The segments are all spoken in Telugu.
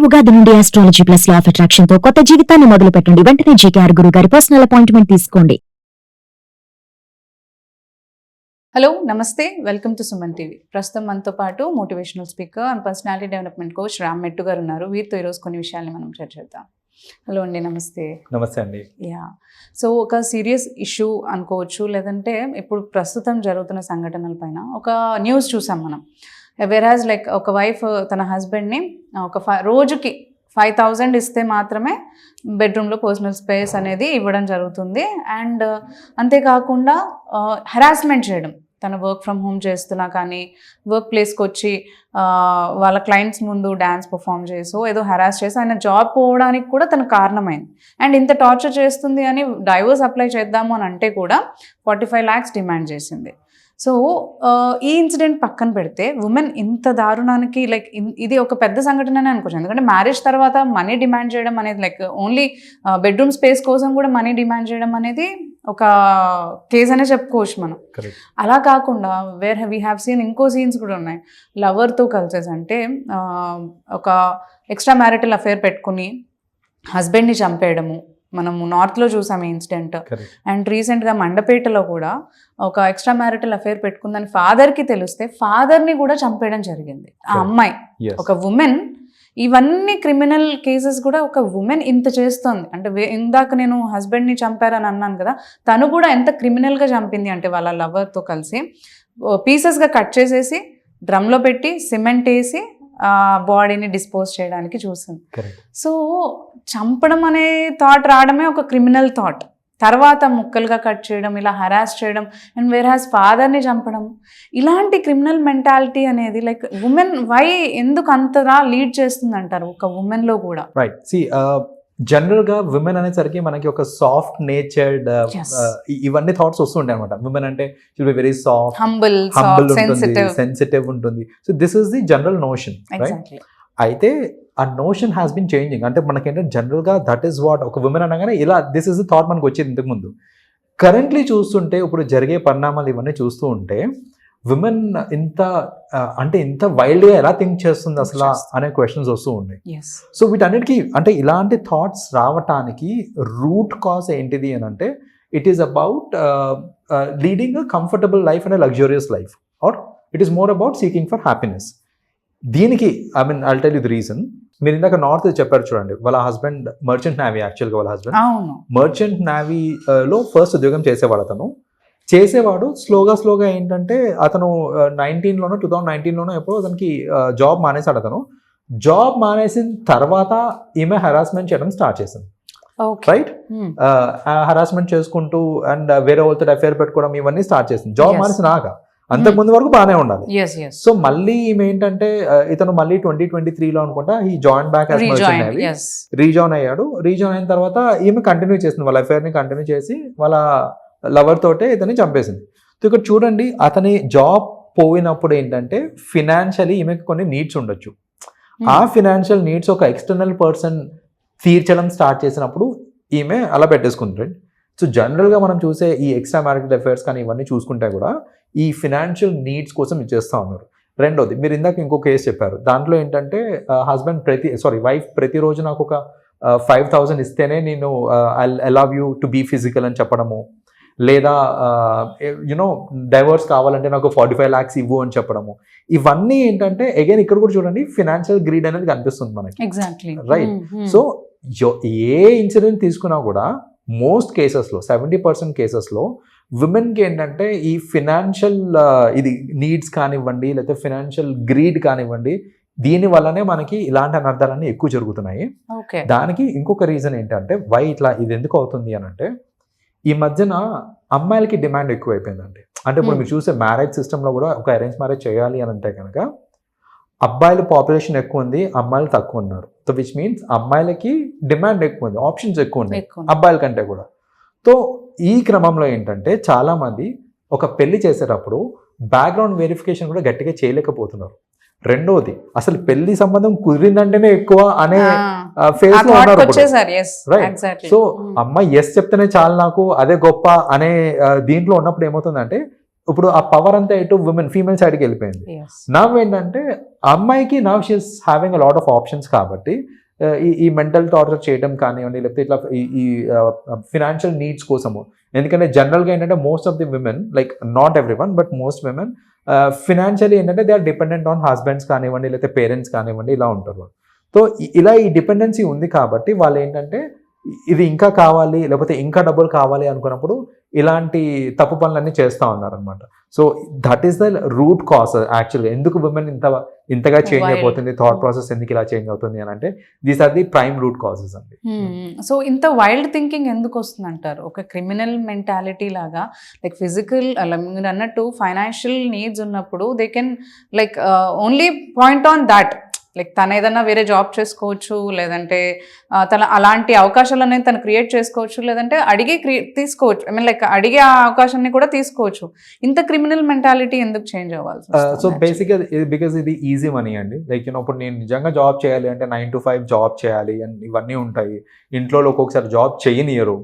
ఉగాది నుండి astrology plus law of attraction తో కొత్త జీవితాన్ని మొదలు పెట్టండి. వెంటనే జీకేఆర్ గురువు గారి పర్సనల్ అపాయింట్మెంట్ తీసుకోండి. హలో నమస్తే, వెల్కమ్ టు సుమన్ టీవీ. ప్రస్తుతం మనతో పాటు motivational speaker and personality development coach Ram మెట్టు గారు ఉన్నారు. వీరితో ఈరోజు కొన్ని విషయాల్ని మనం చర్చిద్దాం. హలో అండి, నమస్తే. నమస్తే అండి. సో ఒక సీరియస్ ఇష్యూ అనుకోవచ్చు, లేదంటే ఇప్పుడు ప్రస్తుతం జరుగుతున్న సంఘటనల పైన ఒక న్యూస్ చూసాం మనం. వెరాజ్ లైక్ ఒక వైఫ్ తన హస్బెండ్ని రోజుకి 5,000 ఇస్తే మాత్రమే బెడ్రూమ్లో పర్సనల్ స్పేస్ అనేది ఇవ్వడం జరుగుతుంది. అండ్ అంతేకాకుండా హెరాస్మెంట్ చేయడం, తన వర్క్ ఫ్రమ్ హోమ్ చేస్తున్నా కానీ వర్క్ ప్లేస్కి వచ్చి వాళ్ళ క్లయింట్స్ ముందు డ్యాన్స్ పర్ఫామ్ చేసి ఏదో హెరాస్ చేసి ఆయన జాబ్ పోవడానికి కూడా తన కారణమైంది. అండ్ ఇంత టార్చర్ చేస్తుంది అని డైవోర్స్ అప్లై చేద్దాము అని అంటే కూడా 45 lakhs డిమాండ్ చేసింది. సో ఈ ఇన్సిడెంట్ పక్కన పెడితే ఉమెన్ ఇంత దారుణానికి లైక్ ఇది ఒక పెద్ద సంఘటననే అనుకోవచ్చు. ఎందుకంటే మ్యారేజ్ తర్వాత మనీ డిమాండ్ చేయడం అనేది లైక్ ఓన్లీ బెడ్రూమ్ స్పేస్ కోసం కూడా మనీ డిమాండ్ చేయడం అనేది ఒక కేస్ అనే చెప్పుకోవచ్చు మనం. అలా కాకుండా వేర్ వీ హ్యావ్ సీన్ ఇంకో సీన్స్ కూడా ఉన్నాయి. లవర్తో కలిసేసి అంటే ఒక ఎక్స్ట్రా మ్యారిటల్ అఫేర్ పెట్టుకుని హస్బెండ్ని చంపేయడము మనము నార్త్లో చూసాము ఈ ఇన్సిడెంట్. అండ్ రీసెంట్గా మండపేటలో కూడా ఒక ఎక్స్ట్రా మ్యారిటల్ అఫేర్ పెట్టుకుందని ఫాదర్కి తెలిస్తే ఫాదర్ని కూడా చంపేయడం జరిగింది. ఆ అమ్మాయి ఒక ఉమెన్. ఇవన్నీ క్రిమినల్ కేసెస్ కూడా ఒక ఉమెన్ ఇంత చేస్తుంది అంటే ఇందాక నేను హస్బెండ్ని చంపారని అన్నాను కదా, తను కూడా ఎంత క్రిమినల్గా చంపింది అంటే వాళ్ళ లవర్తో కలిసి పీసెస్గా కట్ చేసేసి డ్రమ్లో పెట్టి సిమెంట్ వేసి బాడీని డిస్పోజ్ చేయడానికి చూసింది. సో చంపడం అనే థాట్ రావడమే ఒక క్రిమినల్ థాట్. తర్వాత ముక్కలుగా కట్ చేయడం, ఇలా హరాస్ చేయడం, అండ్ వేర్ హ్యాస్ ఫాదర్ని చంపడం, ఇలాంటి క్రిమినల్ మెంటాలిటీ అనేది లైక్ ఉమెన్ వై ఎందుకు అంతగా లీడ్ చేస్తుంది అంటారు ఒక ఉమెన్లో కూడా? రైట్. సి జనరల్ గా విమెన్ అనేసరికి మనకి ఒక సాఫ్ట్ నేచర్డ్ ఇవన్నీ థాట్స్ వస్తుంటాయి అనమాట. విమెన్ అంటే షిల్ బి వెరీ సాఫ్ట్, హంబుల్ ఉంటుంది, సెన్సిటివ్ ఉంటుంది. So this is the general notion, right? అయితే ఆ నోషన్ హ్యాస్ బీన్ చేంజింగ్. అంటే మనకేంటంటే జనరల్ గా దట్ ఈస్ వాట్ ఒక విమెన్ అనగానే ఇలా దిస్ ఇస్ ది థాట్ మనకు వచ్చేది ఇంతకు ముందు. కరెంట్లీ చూస్తుంటే ఇప్పుడు జరిగే పరిణామాలు ఇవన్నీ చూస్తూ ఉంటే విమెన్ ఇంత అంటే ఇంత వైల్డ్గా ఎలా థింక్ చేస్తుంది అసలు అనే క్వశ్చన్స్ వస్తూ ఉన్నాయి. సో వీటన్నిటికీ అంటే ఇలాంటి థాట్స్ రావటానికి రూట్ కాజ్ ఏంటిది అని అంటే it is about leading a comfortable life and luxurious life, or it is more about seeking for happiness. దీనికి I'll tell you the reason. మీరు ఇందాక నార్త్ చెప్పారు చూడండి, వాళ్ళ హస్బెండ్ మర్చెంట్ నేవీ, యాక్చువల్గా వాళ్ళ హస్బెండ్ మర్చెంట్ నేవీలో ఫస్ట్ ఉద్యోగం చేసేవాడు. చేసేవాడు స్లోగా ఏంటంటే అతను 2019లోనో ఎప్పుడో అతనికి జాబ్ మానేసాడు. అతను జాబ్ మానేసిన తర్వాత ఈమె హెరాస్మెంట్ చేయడం స్టార్ట్ చేసింది, రైట్? హెరాస్మెంట్ చేసుకుంటూ అండ్ వేరే వాళ్ళతో అఫేర్ పెట్టుకోవడం ఇవన్నీ స్టార్ట్ చేసింది జాబ్ మానేసినాక. అంతకుముందు వరకు బాగానే ఉండాలి. సో మళ్ళీ ఈమె ఏంటంటే ఇతను మళ్ళీ 2023లో అనుకుంటా ఈ జాయిన్ బ్యాక్ రీజాయిన్ అయ్యాడు. రీజాయిన్ అయిన తర్వాత ఈమె కంటిన్యూ చేసింది, వాళ్ళ అఫేర్ని కంటిన్యూ చేసి వాళ్ళ లవర్ తోటే ఇతన్ని చంపేసింది. సో ఇక్కడ చూడండి, అతని జాబ్ పోయినప్పుడు ఏంటంటే ఫినాన్షియలీ ఈమెకి కొన్ని నీడ్స్ ఉండొచ్చు. ఆ ఫినాన్షియల్ నీడ్స్ ఒక ఎక్స్టర్నల్ పర్సన్ తీర్చడం స్టార్ట్ చేసినప్పుడు ఈమె అలా పెట్టేసుకుంటాడు. సో జనరల్గా మనం చూసే ఈ ఎక్స్ట్రా మ్యారిటల్ అఫైర్స్ కానీ ఇవన్నీ చూసుకుంటే కూడా ఈ ఫినాన్షియల్ నీడ్స్ కోసం ఇచ్చేస్తూ ఉన్నారు. రెండోది, మీరు ఇందాక ఇంకో కేసు చెప్పారు, దాంట్లో ఏంటంటే వైఫ్ ప్రతిరోజు నాకు ఒక 5,000 ఇస్తేనే నేను I love you to be physical అని చెప్పడము, లేదా డైవర్స్ కావాలంటే నాకు 45 lakhs ఇవ్వు అని చెప్పడము. ఇవన్నీ ఏంటంటే అగైన్ ఇక్కడ కూడా చూడండి ఫినాన్షియల్ గ్రీడ్ అనేది కనిపిస్తుంది మనకి, రైట్? సో ఏ ఇన్సిడెంట్ తీసుకున్నా కూడా మోస్ట్ కేసెస్లో 70% కేసెస్లో విమెన్కి ఏంటంటే ఈ ఫినాన్షియల్ ఇది నీడ్స్ కానివ్వండి, లేకపోతే ఫినాన్షియల్ గ్రీడ్ కానివ్వండి, దీని వల్లనే మనకి ఇలాంటి అనర్థాలన్నీ ఎక్కువ జరుగుతున్నాయి. దానికి ఇంకొక రీజన్ ఏంటంటే వై ఇట్లా ఇది ఎందుకు అవుతుంది అని అంటే ఈ మధ్యన అమ్మాయిలకి డిమాండ్ ఎక్కువ అయిపోయిందండి. అంటే ఇప్పుడు మీరు చూసే మ్యారేజ్ సిస్టంలో కూడా ఒక అరేంజ్ మ్యారేజ్ చేయాలి అని అంటే కనుక అబ్బాయిల పాపులేషన్ ఎక్కువ ఉంది, అమ్మాయిలు తక్కువ ఉన్నారు. సో విచ్ మీన్స్ అమ్మాయిలకి డిమాండ్ ఎక్కువ ఉంది, ఆప్షన్స్ ఎక్కువ ఉన్నాయి అబ్బాయిల కంటే కూడా. సో ఈ క్రమంలో ఏంటంటే చాలా మంది ఒక పెళ్లి చేసేటప్పుడు బ్యాక్గ్రౌండ్ వెరిఫికేషన్ కూడా గట్టిగా చేయలేకపోతున్నారు. రెండోది, అసలు పెళ్లి సంబంధం కుదిరిందంటేనే ఎక్కువ అనే ఫేజ్ లో ఉన్నారు, రైట్? సో అమ్మాయి ఎస్ చెప్తేనే చాలు నాకు అదే గొప్ప అనే దీంట్లో ఉన్నప్పుడు ఏమవుతుందంటే ఇప్పుడు ఆ పవర్ అంతా ఎటు ఫీమేల్ సైడ్కి వెళ్ళిపోయింది. నవ్ ఏంటంటే అమ్మాయికి now she is having a lot of options కాబట్టి ఈ మెంటల్ టార్చర్ చేయడం కానివ్వండి, లేకపోతే ఇట్లా ఈ ఫినాన్షియల్ నీడ్స్ కోసము. ఎందుకంటే జనరల్గా ఏంటంటే most of the women, like not every one but most women financially ఏంటంటే they are dependent on husbands కానివ్వండి, లేకపోతే పేరెంట్స్ కానివ్వండి, ఇలా ఉంటారు. సో ఇలా ఈ డిపెండెన్సీ ఉంది కాబట్టి వాళ్ళు ఏంటంటే ఇది ఇంకా కావాలి లేకపోతే ఇంకా డబ్బులు కావాలి అనుకున్నప్పుడు ఇలాంటి తప్పు పనులన్నీ చేస్తూ ఉన్నారనమాట. So that is the root cause యాక్చువల్గా. ఎందుకు విమెన్ ఇంతగా చేంజ్ అయిపోతుంది, థాట్ ప్రాసెస్ ఎందుకు ఇలా చేంజ్ అవుతుంది అని అంటే these are the prime root causes అండి. సో ఇంత వైల్డ్ థింకింగ్ ఎందుకు వస్తుంది అంటారు? ఒక క్రిమినల్ మెంటాలిటీ లాగా, లైక్ ఫిజికల్ అలా మీరు అన్నట్టు ఫైనాన్షియల్ నీడ్స్ ఉన్నప్పుడు they can like only point on that, like తను ఏదన్నా వేరే జాబ్ చేసుకోవచ్చు, లేదంటే తన అలాంటి అవకాశాలు అనేది తను క్రియేట్ చేసుకోవచ్చు, లేదంటే అడిగి తీసుకోవచ్చు. ఐ మీన్ లైక్ అడిగే ఆ అవకాశాన్ని కూడా తీసుకోవచ్చు. ఇంత క్రిమినల్ మెంటాలిటీ ఎందుకు చేంజ్ అవ్వాలి? సో బేసిక్గా బికాజ్ ఇది ఈజీ మనీ అండి. లైక్ ఇప్పుడు నేను నిజంగా జాబ్ చేయాలి అంటే 9 to 5 జాబ్ చేయాలి అండ్ ఇవన్నీ ఉంటాయి. ఇంట్లో ఒక్కొక్కసారి జాబ్ చేయనియరు.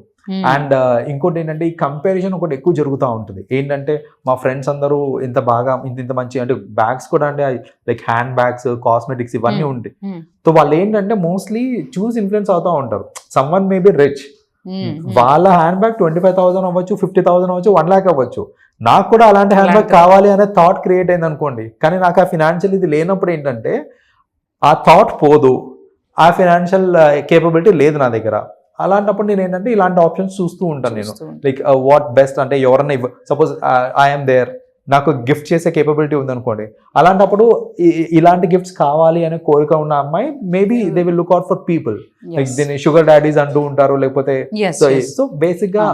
అండ్ ఇంకోటి ఏంటంటే ఈ కంపారిజన్ ఒకటి ఎక్కువ జరుగుతూ ఉంటుంది. ఏంటంటే మా ఫ్రెండ్స్ అందరూ ఇంత బాగా ఇంత మంచి అంటే బ్యాగ్స్ కూడా అంటే లైక్ హ్యాండ్ బ్యాగ్స్, కాస్మెటిక్స్ ఇవన్నీ ఉంటాయి. సో వాళ్ళు ఏంటంటే మోస్ట్లీ చూసి ఇన్ఫ్లుయెన్స్ అవుతూ ఉంటారు. సమ్వన్ మే బి రిచ్, వాళ్ళ హ్యాండ్ బ్యాగ్ 25,000 అవ్వచ్చు, 50,000 అవ్వచ్చు, 1 lakh అవ్వచ్చు. నాకు కూడా అలాంటి హ్యాండ్ బ్యాగ్ కావాలి అనే థాట్ క్రియేట్ అయింది అనుకోండి. కానీ నాకు ఆ ఫినాన్షియల్ ఇది లేనప్పుడు ఏంటంటే ఆ థాట్ పోదు, ఆ ఫినాన్షియల్ కేపబిలిటీ లేదు నా దగ్గర. అలాంటప్పుడు నేను ఏంటంటే ఇలాంటి ఆప్షన్స్ చూస్తూ ఉంటాను. నేను లైక్ వాట్ బెస్ట్ అంటే ఎవరన్నా సపోజ్ ఐఎమ్ దేర్, నాకు గిఫ్ట్ చేసే కేపబిలిటీ ఉందనుకోండి, అలాంటప్పుడు ఇలాంటి గిఫ్ట్స్ కావాలి అనే కోరిక ఉన్న అమ్మాయి maybe they will look out for people. Like దీన్ని షుగర్ డాడీస్ అంటూ ఉంటారు, లేకపోతే సో బేసిక్ గా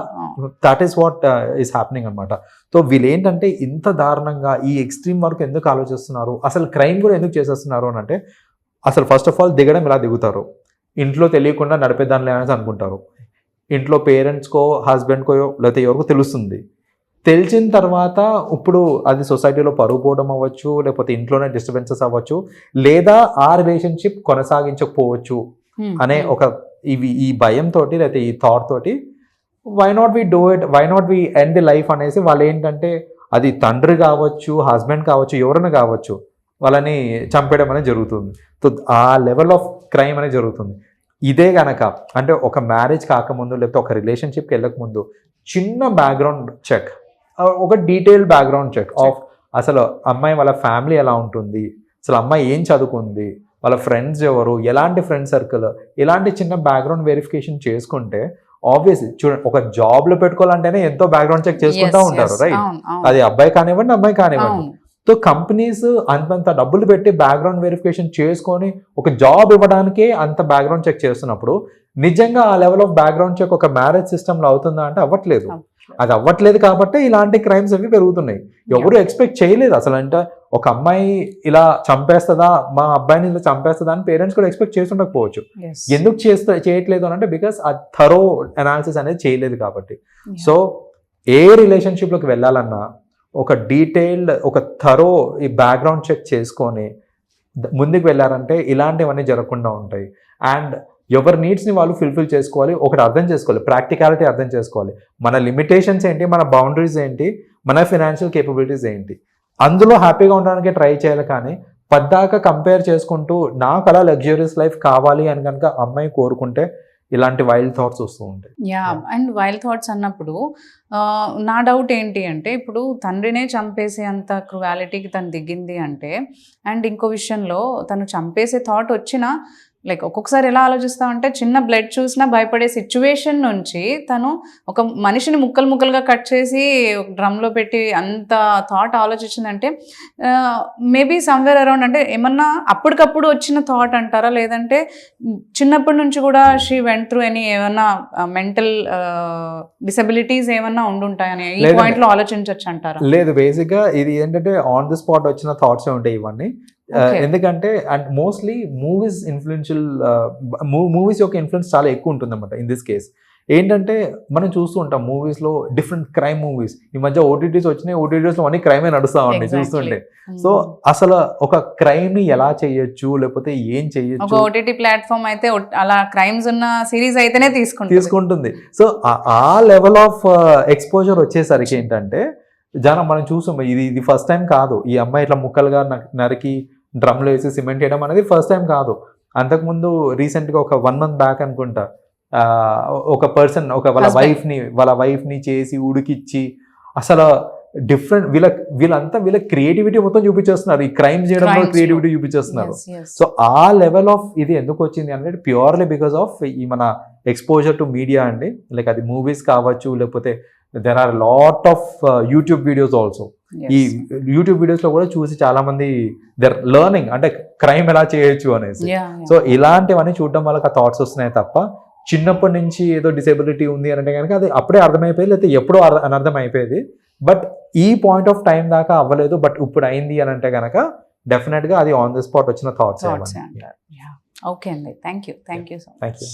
that is what is happening అనమాట. సో వీళ్ళు ఏంటంటే ఇంత దారుణంగా ఈ ఎక్స్ట్రీమ్ వరకు ఎందుకు ఆలోచిస్తున్నారు, అసలు క్రైమ్ కూడా ఎందుకు చేసేస్తున్నారు అని అంటే అసలు ఫస్ట్ ఆఫ్ ఆల్ దిగడం ఇలా దిగుతారు, ఇంట్లో తెలియకుండా నడిపేదాన్ని అనేసి అనుకుంటారు. ఇంట్లో పేరెంట్స్కో హస్బెండ్కో లేకపోతే ఎవరికో తెలుస్తుంది. తెలిసిన తర్వాత ఇప్పుడు అది సొసైటీలో పరుగు పోవడం అవ్వచ్చు, లేకపోతే ఇంట్లోనే డిస్టర్బెన్సెస్ అవ్వచ్చు, లేదా ఆ రిలేషన్షిప్ కొనసాగించకపోవచ్చు అనే ఒక ఈ భయంతో లేకపోతే ఈ థాట్ తోటి why not we do it, why not we end the life అనేసి వాళ్ళు ఏంటంటే అది తండ్రి కావచ్చు, హస్బెండ్ కావచ్చు, ఎవరైనా కావచ్చు, వాళ్ళని చంపేయడం అనేది జరుగుతుంది. సో ఆ లెవెల్ ఆఫ్ క్రైమ్ అనేది జరుగుతుంది. ఇదే కనుక అంటే ఒక మ్యారేజ్ కాకముందు లేకపోతే ఒక రిలేషన్షిప్కి వెళ్ళకముందు చిన్న బ్యాక్గ్రౌండ్ చెక్, ఒక డీటెయిల్డ్ బ్యాక్గ్రౌండ్ చెక్ ఆఫ్ అసలు అమ్మాయి వాళ్ళ ఫ్యామిలీ ఎలా ఉంటుంది, అసలు అమ్మాయి ఏం చదువుకుంది, వాళ్ళ ఫ్రెండ్స్ ఎవరు, ఎలాంటి ఫ్రెండ్ సర్కిల్, ఇలాంటి చిన్న బ్యాక్గ్రౌండ్ వెరిఫికేషన్ చేసుకుంటే ఆబ్వియస్లీ చూడండి, ఒక జాబ్లో పెట్టుకోవాలంటేనే ఎంతో బ్యాక్గ్రౌండ్ చెక్ చేసుకుంటూ ఉంటారు, రైట్? అది అబ్బాయి కానివ్వండి, అమ్మాయి కానివ్వండి. సో కంపెనీస్ అంతంత డబ్బులు పెట్టి బ్యాక్గ్రౌండ్ వెరిఫికేషన్ చేసుకొని ఒక జాబ్ ఇవ్వడానికే అంత బ్యాక్గ్రౌండ్ చెక్ చేస్తున్నప్పుడు నిజంగా ఆ లెవెల్ ఆఫ్ బ్యాక్గ్రౌండ్ చెక్ ఒక మ్యారేజ్ సిస్టంలో అవుతుందా అంటే అవ్వట్లేదు. అది అవ్వట్లేదు కాబట్టి ఇలాంటి క్రైమ్స్ అవి పెరుగుతున్నాయి. ఎవరు ఎక్స్పెక్ట్ చేయలేదు అసలు. అంటే ఒక అమ్మాయి ఇలా చంపేస్తుందా, మా అబ్బాయిని ఇలా చంపేస్తుందా అని పేరెంట్స్ కూడా ఎక్స్పెక్ట్ చేసి ఉండకపోవచ్చు. ఎందుకు చేయట్లేదు అని అంటే బికాస్ ఆ థరో అనాలిసిస్ అనేది చేయలేదు కాబట్టి. సో ఏ రిలేషన్షిప్లోకి వెళ్ళాలన్నా ఒక డీటెయిల్డ్ ఒక థరో ఈ బ్యాక్గ్రౌండ్ చెక్ చేసుకొని ముందుకు వెళ్ళారంటే ఇలాంటివన్నీ జరగకుండా ఉంటాయి. అండ్ ఎవరి నీడ్స్ని వాళ్ళు ఫుల్ఫిల్ చేసుకోవాలి, ఒకటి అర్థం చేసుకోవాలి, ప్రాక్టికాలిటీ అర్థం చేసుకోవాలి, మన లిమిటేషన్స్ ఏంటి, మన బౌండరీస్ ఏంటి, మన ఫినాన్షియల్ కేపబిలిటీస్ ఏంటి, అందులో హ్యాపీగా ఉండడానికి ట్రై చేయాలి. కానీ పద్దాక కంపేర్ చేసుకుంటూ నాకు అలా లగ్జరియస్ లైఫ్ కావాలి అని కనుక అమ్మాయి కోరుకుంటే ఇలాంటి వైల్డ్ థాట్స్ వస్తూ ఉంటాయి. అండ్ వైల్డ్ థాట్స్ అన్నప్పుడు నా డౌట్ ఏంటి అంటే ఇప్పుడు తండ్రినే చంపేసే అంత క్రువాలిటీకి తను దిగింది అంటే, అండ్ ఇంకో విషయంలో తను చంపేసే థాట్ వచ్చినా లైక్ ఒక్కొక్కసారి ఎలా ఆలోచిస్తామంటే చిన్న బ్లడ్ చూసినా భయపడే సిచ్యువేషన్ నుంచి తను ఒక మనిషిని ముక్కలు ముక్కలుగా కట్ చేసి డ్రమ్లో పెట్టి అంత థాట్ ఆలోచించిందంటే మేబీ సమ్వేర్ అరౌండ్ అంటే ఏమన్నా అప్పటికప్పుడు వచ్చిన థాట్ అంటారా, లేదంటే చిన్నప్పటి నుంచి కూడా షీ వెంట్ త్రూ ఏమన్నా మెంటల్ డిసబిలిటీస్ ఏమన్నా ఉండుంటాయని ఈ పాయింట్లో ఆలోచించవచ్చు అంటారా? లేదు, బేసిక్గా ఇది ఏంటంటే ఆన్ ది స్పాట్ వచ్చిన థాట్స్ ఉంటాయి ఇవన్నీ. ఎందుకంటే and mostly movies influential movies యొక్క ఇన్ఫ్లుయెన్స్ చాలా ఎక్కువ ఉంటుంది అనమాట. ఇన్ దిస్ కేస్ ఏంటంటే మనం చూస్తూ ఉంటాం మూవీస్లో డిఫరెంట్ క్రైమ్ మూవీస్. ఈ మధ్య ఓటీటీస్ వచ్చినాయి, ఓటీటీస్లో అన్ని క్రైమే నడుస్తూ ఉంటాయి చూస్తుంటే. సో అసలు ఒక క్రైమ్ ని ఎలా చేయొచ్చు, లేకపోతే ఏం చేయొచ్చు, ఓటీటీ ప్లాట్ఫామ్ అయితే అలా క్రైమ్స్ ఉన్న సిరీస్ అయితేనే తీసుకుంటుంది. సో ఆ లెవెల్ ఆఫ్ ఎక్స్పోజర్ వచ్చేసరికి ఏంటంటే జనం మనం చూసాం, ఇది ఫస్ట్ టైం కాదు. ఈ అమ్మాయి ఇట్లా ముక్కలుగా నరికి డ్రమ్లో వేసి సిమెంట్ వేయడం అనేది ఫస్ట్ టైం కాదు. అంతకుముందు రీసెంట్గా ఒక 1 month బ్యాక్ అనుకుంటా, ఒక పర్సన్ వాళ్ళ వైఫ్ని చేసి ఉడికిచ్చి అసలు డిఫరెంట్ వీళ్ళ క్రియేటివిటీ మొత్తం చూపించేస్తున్నారు. ఈ క్రైమ్ చేయడంలో క్రియేటివిటీ చూపించేస్తున్నారు. సో ఆ లెవెల్ ఆఫ్ ఇది ఎందుకు వచ్చింది అంటే ప్యూర్లీ బికాస్ ఆఫ్ ఈ మన ఎక్స్పోజర్ టు మీడియా అండి. లైక్ అది మూవీస్ కావచ్చు, లేకపోతే there are lot of YouTube videos also. ఈ యూట్యూబ్ వీడియోస్ లో కూడా చూసి చాలా మంది దర్ లెర్నింగ్ అంటే క్రైమ్ ఎలా చేయొచ్చు అనేసి. సో ఇలాంటివన్నీ చూడడం వల్ల థాట్స్ వస్తున్నాయి తప్ప చిన్నప్పటి నుంచి ఏదో డిసేబిలిటీ ఉంది అంటే కనుక అది అప్పుడే అర్థమైపోయేది, లేకపోతే ఎప్పుడో అనర్థం అయిపోయేది. బట్ ఈ పాయింట్ ఆఫ్ టైం దాకా అవ్వలేదు, బట్ ఇప్పుడు అయింది అని అంటే కనుక డెఫినెట్ గా అది ఆన్ ది స్పాట్ వచ్చిన థాట్స్. ఓకే అండి, థ్యాంక్ యూ సో మచ్.